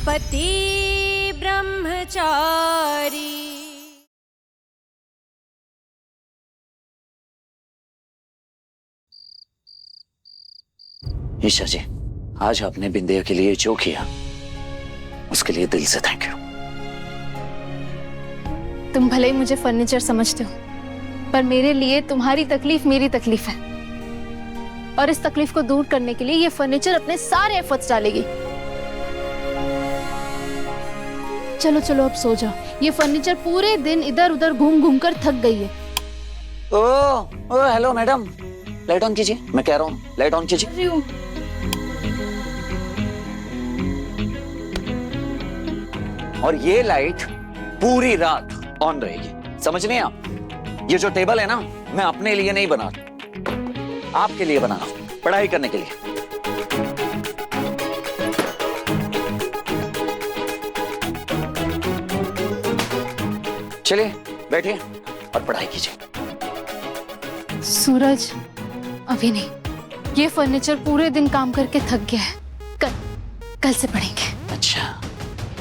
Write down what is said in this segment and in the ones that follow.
पति ब्रह्मचारी। ईशा जी, आज आपने बिंदिया के लिए जो किया उसके लिए दिल से थैंक यू। तुम भले ही मुझे फर्नीचर समझते हो, पर मेरे लिए तुम्हारी तकलीफ मेरी तकलीफ है, और इस तकलीफ को दूर करने के लिए ये फर्नीचर अपने सारे एफर्ट्स डालेगी। चलो चलो अब सो जाओ, ये फर्नीचर पूरे दिन इधर उधर घूम घूम कर थक गई है। ओ हेलो मैडम, लाइट ऑन कीजिए, मैं कह रहा हूँ लाइट ऑन कीजिए। और ये लाइट पूरी रात ऑन रहेगी, समझ नहीं आप? ये जो टेबल है ना, मैं अपने लिए नहीं बना रहा, आपके लिए बना रहा हूं, पढ़ाई करने के लिए। चलिए बैठिए और पढ़ाई कीजिए। सूरज, अभी नहीं, ये फर्नीचर पूरे दिन काम करके थक गया है, कल से पढ़ेंगे। अच्छा,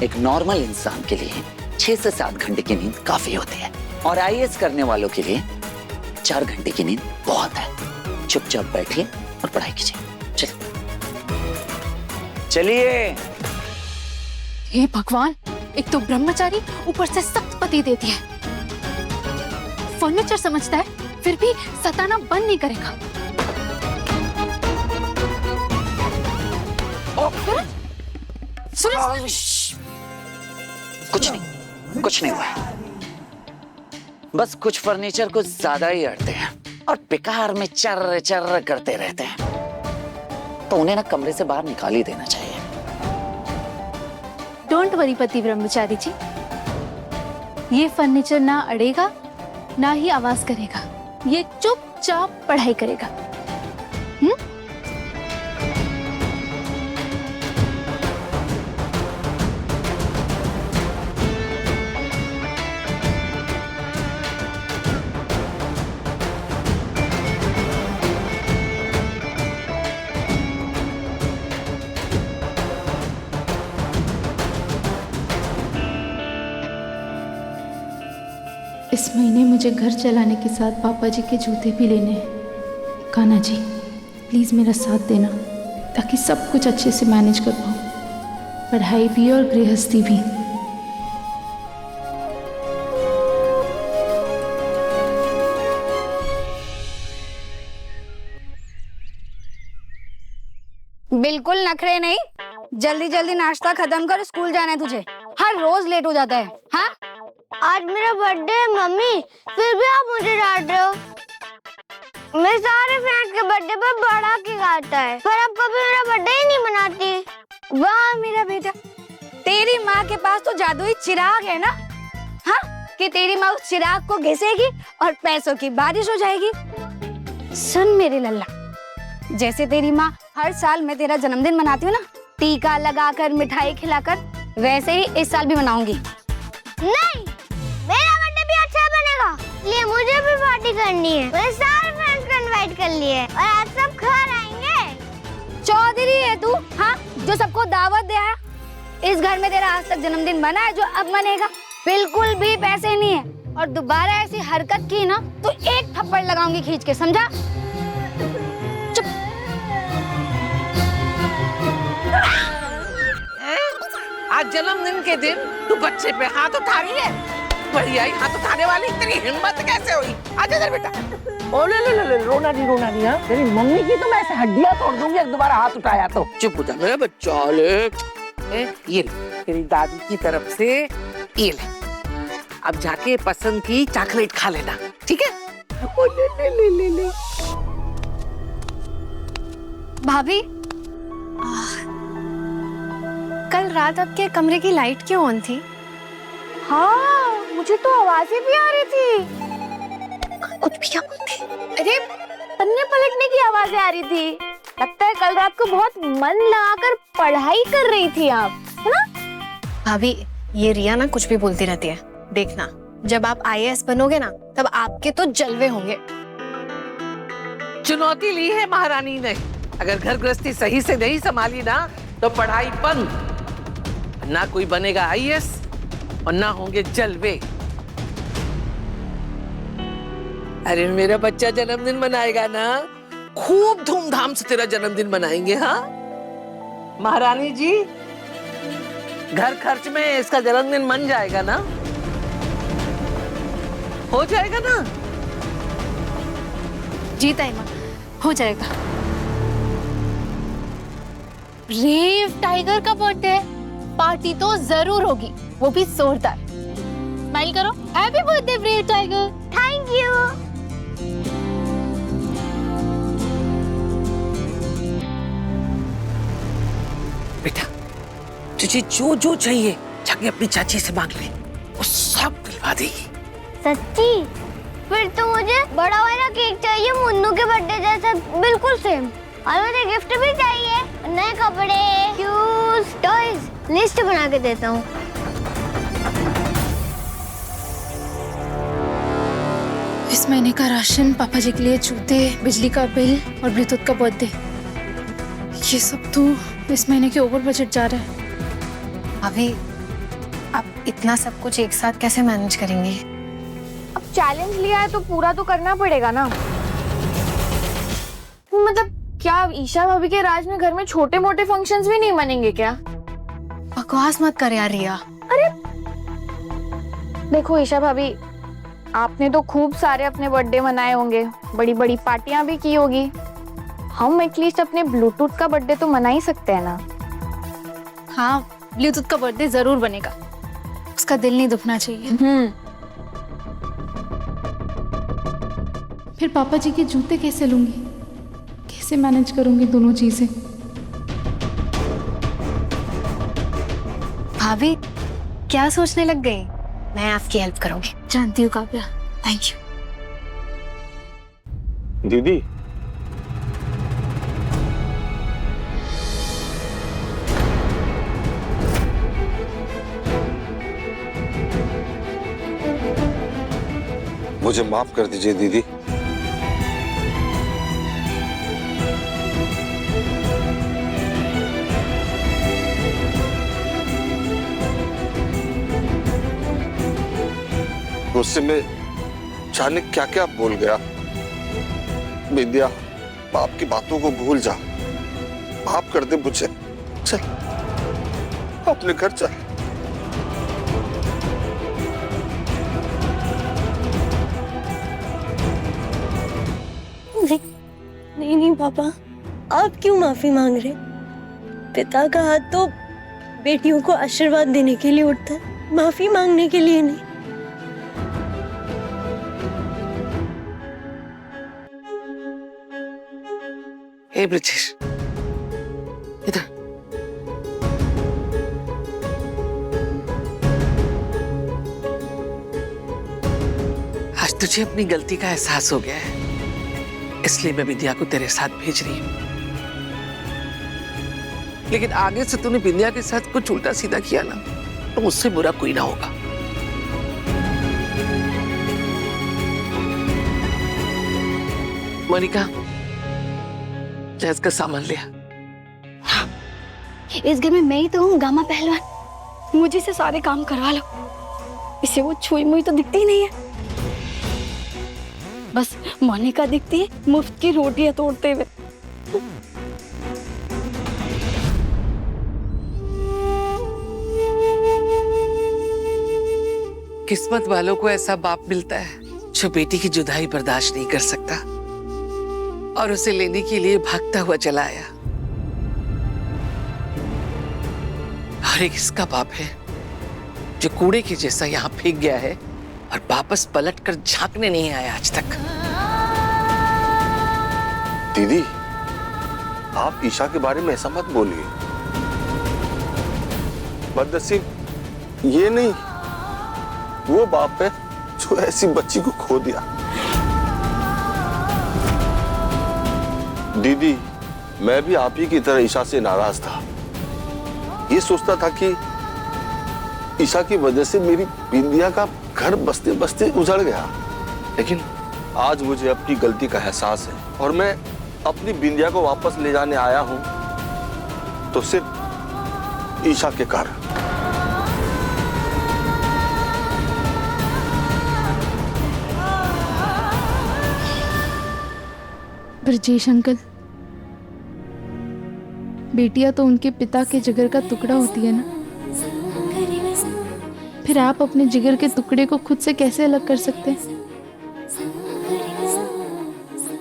एक नॉर्मल इंसान के लिए 6 से 7 घंटे की नींद काफी होती है, और आईएएस करने वालों के लिए 4 घंटे की नींद बहुत है। चुपचाप बैठिए और पढ़ाई कीजिए। चलिए। हे भगवान, एक तो ब्रह्मचारी, ऊपर से सख्त पति देती है। फर्नीचर समझता है, फिर भी सताना बंद नहीं करेगा। सूरज, कुछ नहीं हुआ, बस कुछ फर्नीचर कुछ ज्यादा ही अड़ते हैं और बेकार में चर्र चर्र करते रहते हैं, तो उन्हें ना कमरे से बाहर निकाल ही देना चाहिए। डोंट वरी पति ब्रह्मचारी जी, ये फर्नीचर ना अड़ेगा ना ही आवाज करेगा, ये चुपचाप पढ़ाई करेगा। इस महीने मुझे घर चलाने के साथ पापा जी के जूते भी लेने हैं। कान्हा जी, प्लीज़ मेरा साथ देना, ताकि सब कुछ अच्छे से मैनेज कर पाऊँ, पढ़ाई भी और गृहस्थी भी। बिल्कुल नखरे नहीं, जल्दी जल्दी नाश्ता खत्म कर, स्कूल जाना है तुझे। हर रोज लेट हो जाता है। हाँ, आज मेरा बर्थडे है मम्मी, फिर भी आप मुझे डांट रहे हो। मैं सारे फ्रेंड्स के बर्थडे पर बड़ा केक आता है, पर आप कभी मेरा बर्थडे ही नहीं मनाती। वाह मेरा बेटा, तेरी माँ के पास तो जादुई चिराग है ना, हाँ, कि तेरी माँ उस चिराग को घिसेगी और पैसों की बारिश हो जाएगी। सुन मेरे लल्ला, जैसे तेरी माँ हर साल मैं तेरा जन्मदिन मनाती हूँ ना, टीका लगाकर मिठाई खिलाकर, वैसे ही इस साल भी मनाऊंगी। नहीं, मेरा बर्थडे भी अच्छा बनेगा, इसलिए मुझे भी पार्टी करनी है। मैंने सारे फ्रेंड्स को इनवाइट कर लिए हैं और आज सब घर आएंगे। चौधरी है तू, हाँ, जो सबको दावत दे है। इस घर में तेरा आज तक जन्मदिन मना है, जो अब मनेगा। बिल्कुल भी पैसे नहीं है, और दोबारा ऐसी हरकत की ना तो एक थप्पड़ लगाऊंगी खींच के, समझा? चुप। आज जन्मदिन के दिन तू बच्चे पे हाथ उठा रही है? बढ़िया, हाथ उठाने वाली तेरी हिम्मत कैसे हुई? आजा इधर बेटा। ओ ले रोना नहीं हाँ? तेरी मम्मी की तो मैं ऐसे हड्डियां तोड़ दूंगी एक दोबारा हाथ उठाया तो। चुप हो जा मेरा बच्चा। ये ले तेरी दादी की तरफ से, ये ले, अब जाके पसंद की चॉकलेट खा लेना, ठीक है? ओ ले। भाभी, कल रात आपके कमरे की लाइट क्यों ऑन थी? हाँ, मुझे तो आवाजें भी आ रही थी। कुछ भी क्या बोलते? अरे, पन्ने पलटने की आवाजें आ रही थी। लगता है कल रात को बहुत मन लगाकर पढ़ाई कर रही थी आप, है ना? भाभी, ये रिया ना कुछ भी बोलती रहती है। देखना, जब आप आईएएस बनोगे ना, तब आपके तो जलवे होंगे। चुनौती ली है महारानी ने, अगर घर गृहस्थी सही से नहीं संभाली ना तो पढ़ाई बंद। ना कोई बनेगा आईएएस और ना होंगे जलवे। अरे मेरा बच्चा जन्मदिन मनाएगा ना, खूब धूमधाम से तेरा जन्मदिन मनाएंगे। हाँ महारानी जी, घर खर्च में इसका जन्मदिन मन जाएगा ना, हो जाएगा ना? जी ताई माँ, हो जाएगा। रेव टाइगर का बर्थडे है, पार्टी तो जरूर होगी, वो भी जोरदार। स्माइल करो। Happy birthday Rev Tiger. Thank you. बेटा तुझे जो जो चाहिए जाके अपनी चाची से मांग ले, वो सब दिलवा देगी। सच्ची? फिर तो मुझे बड़ा वाला केक चाहिए, मुन्नू के बर्थडे जैसा बिल्कुल सेम। और मुझे गिफ्ट भी चाहिए, नए कपड़े, शूज, टॉयज। लिस्ट बना के देता हूँ। इस महीने का राशन, पापा जी के लिए जूते, बिजली का बिल और ब्लूटूथ का बर्थडे, ये सब तो इस महीने के ओवर बजट जा रहा है। अभी आप इतना सब कुछ एक साथ कैसे मैनेज करेंगे? अब चैलेंज लिया है तो पूरा तो करना पड़ेगा ना। मतलब क्या ईशा भाभी के राज में घर में छोटे मोटे फंक्शंस भी नहीं मनेंगे क्या? बकवास मत कर यार रिया। अरे देखो ईशा भाभी, आपने तो खूब सारे अपने बर्थडे मनाए होंगे, बड़ी बड़ी पार्टियां भी की होगी। हम एटलीस्ट अपने ब्लूटूथ का बर्थडे तो मना ही सकते हैं ना। हाँ, ब्लूटूथ का बर्थडे जरूर बनेगा, उसका दिल नहीं दुखना चाहिए। फिर पापा जी के जूते कैसे लूंगी, कैसे मैनेज करूंगी दोनों चीजें? भाभी क्या सोचने लग गई? मैं आपकी हेल्प करूंगी। जानती हूँ काव्या, थैंक यू। दीदी, मुझे माफ कर दीजिए दीदी। गुस्से में जाने क्या क्या बोल गया। विद्या, बाप की बातों को भूल जा, माफ कर दे मुझे। चल अपने घर चल। नहीं नहीं पापा, आप क्यों माफी मांग रहे? पिता का हाथ तो बेटियों को आशीर्वाद देने के लिए उठता है, माफी मांगने के लिए नहीं। हे ब्रिजेश, इधर। आज तुझे अपनी गलती का एहसास हो गया है, इसलिए मैं विद्या को तेरे साथ भेज रही हूं। लेकिन आगे से तूने विद्या के साथ कुछ उल्टा सीधा किया ना, तो मुझसे बुरा कोई ना होगा। मोनिका, जहाज का सामान लिया। इस घर में मैं ही तो हूँ गामा पहलवान, मुझे से सारे काम करवा लो। इसे वो छुई मुई तो दिखती ही नहीं है, बस मोनिका दिखती है मुफ्त की रोटियां तोड़ते हुए। किस्मत वालों को ऐसा बाप मिलता है जो बेटी की जुदाई बर्दाश्त नहीं कर सकता और उसे लेने के लिए भागता हुआ चला आया। और एक इसका बाप है जो कूड़े के जैसा यहाँ फेंक गया है और वापस पलटकर झांकने नहीं आया आज तक। दीदी, आप ईशा के बारे में ऐसा मत बोलिए। बदनसीब ये नहीं, वो बाप है जो ऐसी बच्ची को खो दिया। दीदी, मैं भी आप ही की तरह ईशा से नाराज था। ये सोचता था कि ईशा की वजह से मेरी बिंदिया का घर बसते बसते उजड़ गया। लेकिन आज मुझे अपनी गलती का एहसास है और मैं अपनी बिंदिया को वापस ले जाने आया हूं तो सिर्फ ईशा के कारण। ब्रजेश अंकल, बेटियां तो उनके पिता के जिगर का टुकड़ा होती है ना, फिर आप अपने जिगर के टुकड़े को खुद से कैसे अलग कर सकते हैं?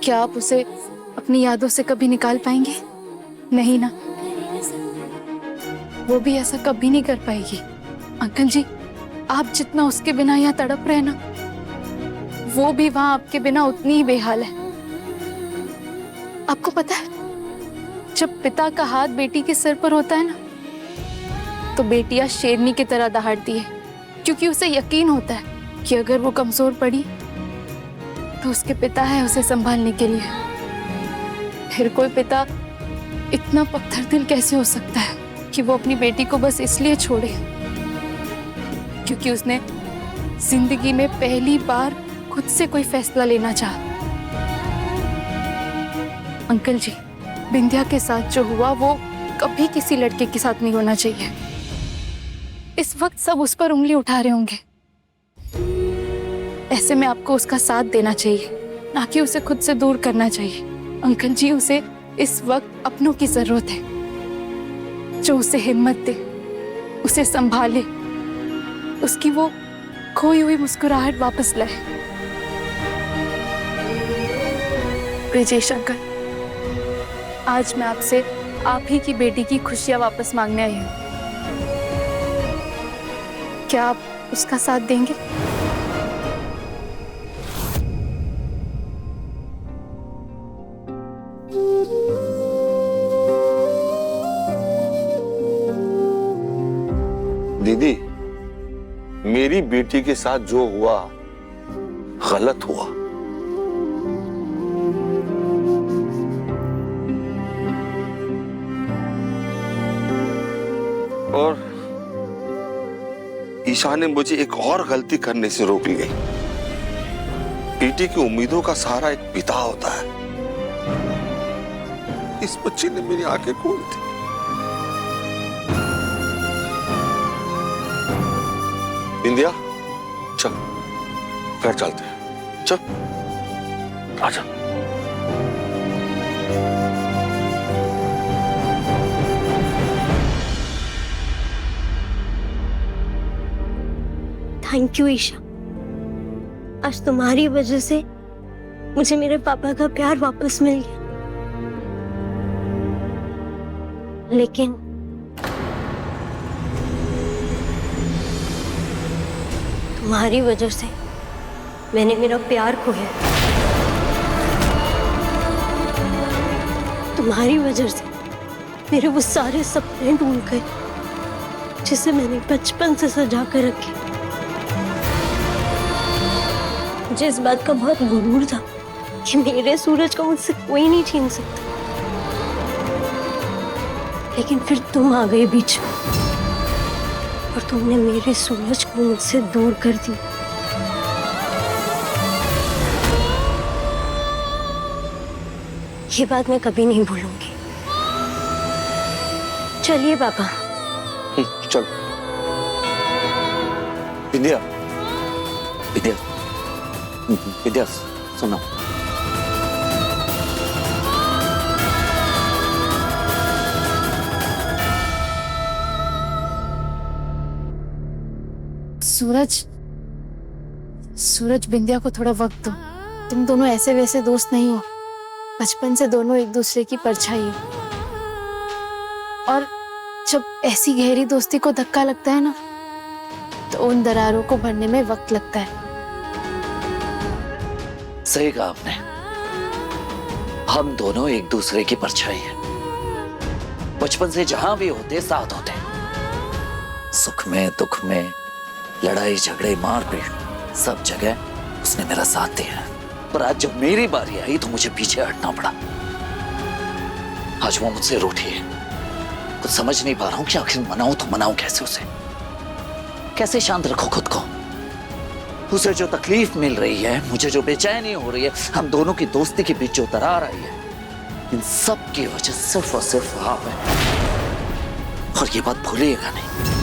क्या आप उसे अपनी यादों से कभी निकाल पाएंगे? नहीं ना, वो भी ऐसा कभी नहीं कर पाएगी। अंकल जी, आप जितना उसके बिना यहाँ तड़प रहे ना, वो भी वहां आपके बिना उतनी ही बेहाल है। आपको पता है, जब पिता का हाथ बेटी के सिर पर होता है ना, तो बेटियां शेरनी की तरह दहाड़ती है, क्योंकि उसे यकीन होता है कि अगर वो कमजोर पड़ी तो उसके पिता है उसे संभालने के लिए। फिर कोई पिता इतना पत्थर दिल कैसे हो सकता है कि वो अपनी बेटी को बस इसलिए छोड़े क्योंकि उसने जिंदगी में पहली बार खुद से कोई फैसला लेना चाहा। अंकल जी, बिंदिया के साथ जो हुआ वो कभी किसी लड़के के साथ नहीं होना चाहिए। इस वक्त सब उस पर उंगली उठा रहे होंगे, ऐसे में आपको उसका साथ देना चाहिए, ना कि उसे खुद से दूर करना चाहिए। अंकल जी, उसे इस वक्त अपनों की जरूरत है, जो उसे हिम्मत दे, उसे संभाले, उसकी वो खोई हुई मुस्कुराहट वापस लाए। ब्रजेश अंकल, आज मैं आपसे आप ही की बेटी की खुशियां वापस मांगने आई हूँ। क्या आप उसका साथ देंगे? दीदी, मेरी बेटी के साथ जो हुआ गलत हुआ। और ईशा ने मुझे एक और गलती करने से रोक ली। बेटी की उम्मीदों का सहारा एक पिता होता है। इस बच्चे ने मेरी आंखें खोल दी। बिंदिया, चल घर चलते हैं, चल आजा। थैंक यू ईशा, आज तुम्हारी वजह से मुझे मेरे पापा का प्यार वापस मिल गया। लेकिन तुम्हारी वजह से मैंने मेरा प्यार खोया। तुम्हारी वजह से मेरे वो सारे सपने टूट गए जिसे मैंने बचपन से सजा कर रखे। मुझे इस बात का बहुत गुरूर था कि मेरे सूरज को मुझसे कोई नहीं छीन सकता, लेकिन फिर तुम आ गए बीच में और तुमने मेरे सूरज को मुझसे दूर कर दी। ये बात मैं कभी नहीं भूलूंगी। चलिए पापा। चल। विद्या, विद्या, विद्या, सुनो। सूरज, सूरज, बिंदिया को थोड़ा वक्त दो। तुम दोनों ऐसे वैसे दोस्त नहीं हो, बचपन से दोनों एक दूसरे की परछाई हो। और जब ऐसी गहरी दोस्ती को धक्का लगता है ना, तो उन दरारों को भरने में वक्त लगता है। सही कहा आपने, हम दोनों एक दूसरे की परछाई हैं। बचपन से जहां भी होते साथ होते, सुख में दुख में, लड़ाई झगड़े मारपीट, सब जगह उसने मेरा साथ दिया है। पर आज जब मेरी बारी आई तो मुझे पीछे हटना पड़ा। आज वो मुझसे रूठी है। कुछ समझ नहीं पा रहा हूं कि आखिर मनाऊं तो मनाऊं कैसे उसे, कैसे शांत रखो खुद को। उसे जो तकलीफ मिल रही है, मुझे जो बेचैनी हो रही है, हम दोनों की दोस्ती के बीच जो दरार आई है, इन सब की वजह सिर्फ और सिर्फ आप है। और ये बात भूलिएगा नहीं।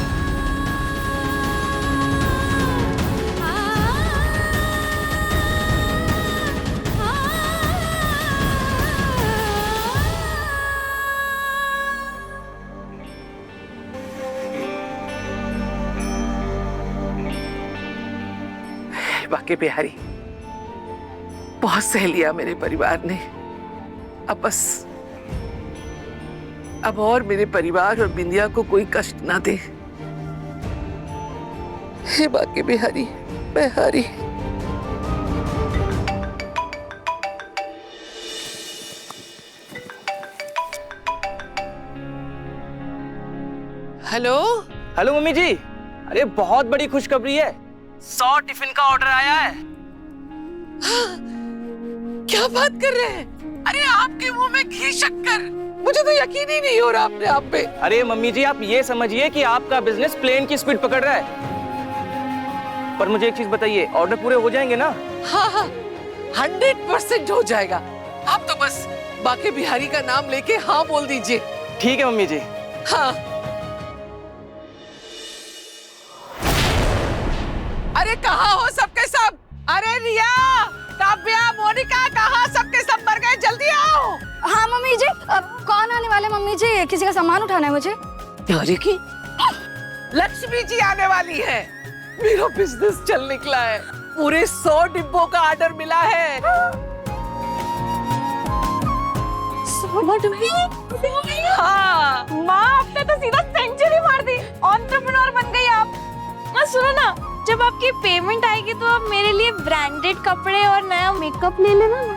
बाके बिहारी, बहुत सह लिया मेरे परिवार ने। अब बस अब और मेरे परिवार और बिंदिया को कोई कष्ट ना दे। हे बाके बिहारी, मैं हारी। हेलो हेलो मम्मी जी, अरे बहुत बड़ी खुशखबरी है, 100 टिफिन का ऑर्डर आया है। क्या बात कर रहे हैं? अरे आपके मुंह में घी शक्कर, मुझे तो यकीन ही नहीं हो रहा अपने आप पे। अरे मम्मी जी, आप ये समझिए कि आपका बिजनेस प्लेन की स्पीड पकड़ रहा है। पर मुझे एक चीज बताइए, ऑर्डर पूरे हो जाएंगे ना? हाँ, 100% हो जाएगा। आप तो बस बाके बिहारी का नाम लेके हाँ बोल दीजिए। ठीक है मम्मी जी। हाँ। अरे कहाँ हो सबके सब? अरे रिया, काव्या, मोनिका, कहाँ सबके सब मर गए? जल्दी आओ। हाँ मम्मी जी, कौन आने वाले मम्मी जी? किसी का सामान उठाना है मुझे। अरे की लक्ष्मी जी आने वाली है। मेरा बिजनेस चल निकला है, पूरे 100 डिब्बों का ऑर्डर मिला है। 100 डिब्बे? हाँ। माँ, आपने तो सीधा सेंचुरी मार दी। एंटरप्रेन्योर बन गई आप। माँ सुनो ना, जब आपकी पेमेंट आएगी तो आप मेरे लिए ब्रांडेड कपड़े और नया मेकअप ले लेना ना।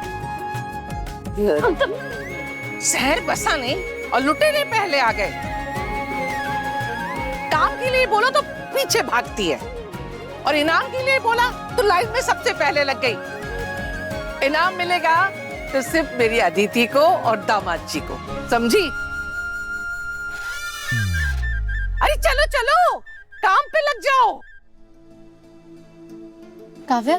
शहर बसा नहीं और लुटेरे पहले आ गए। काम के लिए बोलो तो पीछे भागती है, और इनाम के लिए बोला तो लाइन में सबसे पहले लग गई। इनाम मिलेगा तो सिर्फ मेरी अदिति को और दामाद जी को, समझी? अरे चलो चलो, काम पे लग जाओ। काव्या,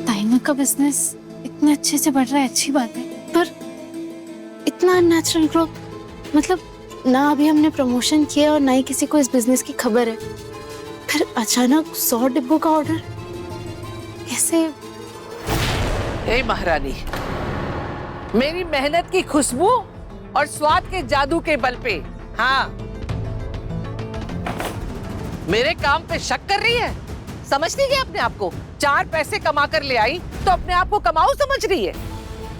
ताइमा का बिजनेस इतने अच्छे से बढ़ रहा है, अच्छी बात है, पर इतना अननेचुरल ग्रोथ, मतलब ना अभी हमने प्रमोशन किया और ना ही किसी को इस बिजनेस की खबर है, फिर अचानक 100 डिब्बों का ऑर्डर कैसे? हे महारानी, मेरी मेहनत की खुशबू और स्वाद के जादू के बल पे, हाँ, मेरे काम पे शक कर रही है? समझती है अपने आप को? 4 पैसे कमा कर ले आई तो अपने आप को कमाऊ समझ रही है,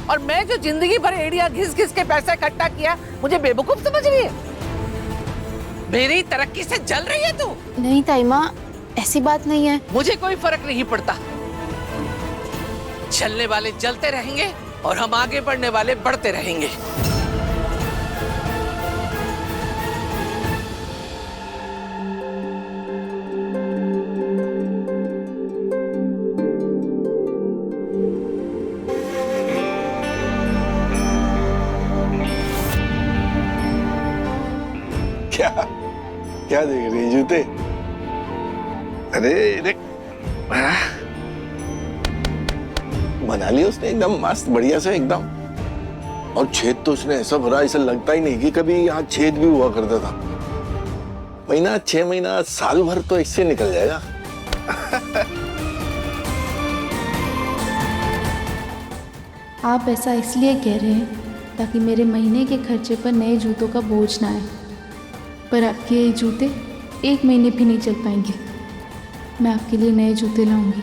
और मैं जो जिंदगी भर एड़िया घिस घिस के पैसा इकट्ठा किया, मुझे बेवकूफ समझ रही है? मेरी तरक्की से जल रही है तू? नहीं ताइमा, ऐसी बात नहीं है। मुझे कोई फर्क नहीं पड़ता। चलने वाले चलते रहेंगे और हम आगे बढ़ने वाले बढ़ते रहेंगे। क्या क्या देख रही है? जूते? अरे देख, बना लिया उसने एकदम मस्त बढ़िया से एकदम। और छेद तो उसने ऐसा भरा, ऐसा लगता ही नहीं कि कभी यहाँ छेद भी हुआ करता था। महीना, 6 महीना, साल भर तो इससे निकल जाएगा। आप ऐसा इसलिए कह रहे हैं ताकि मेरे महीने के खर्चे पर नए जूतों का बोझ ना आए, पर आपके ये जूते 1 महीने भी नहीं चल पाएंगे। मैं आपके लिए नए जूते लाऊंगी।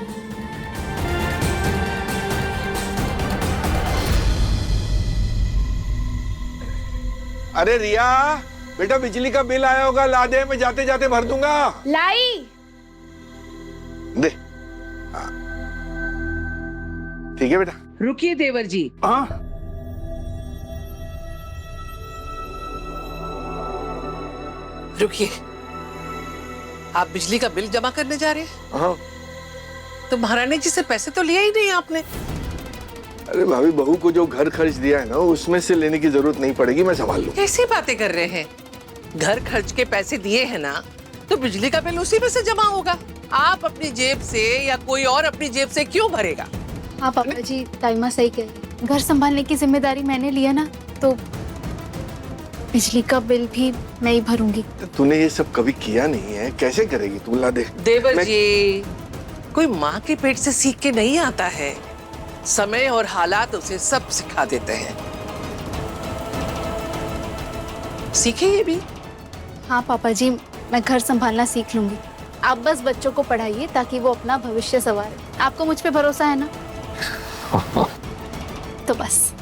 अरे रिया, बेटा बिजली का बिल आया होगा, ला दे, मैं जाते जाते भर दूंगा। लाई। दे। हाँ। ठीक है बेटा। रुकिए देवर जी। हाँ। रुकिए, आप बिजली का बिल जमा करने जा रहे हैं? हाँ। तो महारानी जी से पैसे तो लिए ही नहीं आपने। अरे भाभी, बहू को जो घर खर्च दिया है ना, उसमें से लेने की जरूरत नहीं पड़ेगी, मैं संभाल लूँ। कैसी बातें कर रहे हैं? घर खर्च के पैसे दिए हैं ना, तो बिजली का बिल उसी में से जमा होगा। आप अपनी जेब से या कोई और अपनी जेब से क्यों भरेगा? हाँ पापा जी, ताइमा सही कह रही है। घर संभालने की जिम्मेदारी मैंने लिया ना, तो बिजली का बिल भी मैं ही भरूंगी। तूने ये सब कभी किया नहीं है, कैसे करेगी तू? ला दे। देवर जी, कोई माँ के पेट से सीख के नहीं आता है, समय और हालात उसे सब सिखा देते हैं। सीखे ये भी। हाँ पापा जी, मैं घर संभालना सीख लूंगी। आप बस बच्चों को पढ़ाइए ताकि वो अपना भविष्य संवारे। आपको मुझ पे भरोसा है ना? तो बस।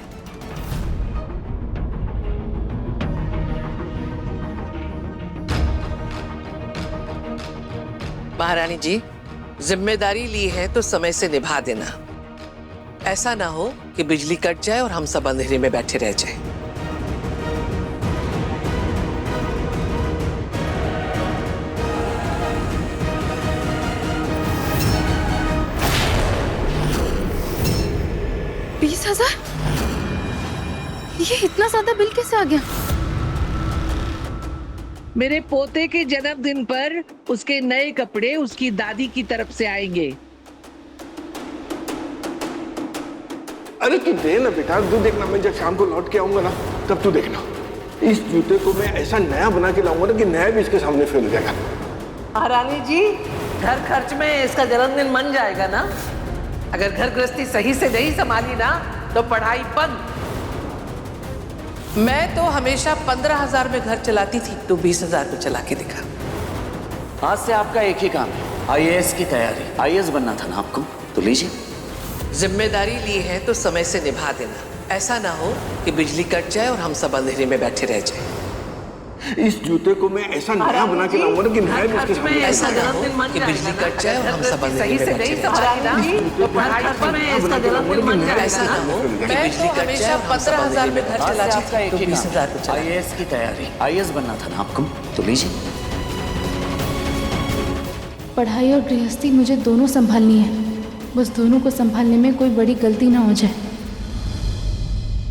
महारानी जी, जिम्मेदारी ली है तो समय से निभा देना। ऐसा ना हो कि बिजली कट जाए और हम सब अंधेरे में बैठे रह जाएं। ये इतना ज्यादा बिल कैसे आ गया? मेरे पोते के जन्मदिन पर उसके नए कपड़े उसकी दादी की तरफ से आएंगे। अरे तू दे ना बेटा, तू देखना, मैं जब शाम को लौट के आऊंगा ना तब तू देखना, इस जूते को मैं ऐसा नया बना के लाऊंगा ना कि नया भी इसके सामने फेल जाएगा। महारानी जी, घर खर्च में इसका जन्मदिन मन जाएगा ना। अगर घर गृहस्थी सही से नहीं संभाली ना तो पढ़ाई बंद। मैं तो हमेशा 15,000 में घर चलाती थी, तो 20,000 में चला के दिखा। आज से आपका एक ही काम है, आईएएस की तैयारी। आईएएस बनना था ना आपको, तो लीजिए। जिम्मेदारी ली है तो समय से निभा देना। ऐसा ना हो कि बिजली कट जाए और हम सब अंधेरे में बैठे रह जाएं। इस जूते को मैं ऐसा नया बना के लाऊंगा ना कि नया भी इसके सामने। ऐसा ना हो कि बिजली कट जाए और हम सब अंधेरे में बैठे रह जाएं। तो पढ़ाई पर इसका जन्मदिन मन जाए। ऐसा ना हो कि बिजली कट जाए और 15,000 में घर चलाती थी, तो 20,000 में चला। आईएएस की तैयारी। आईएएस बनना था ना आपको, तो लीजिए। पढ़ाई और गृहस्थी मुझे दोनों संभालनी है, बस दोनों को संभालने में कोई बड़ी गलती ना हो जाए।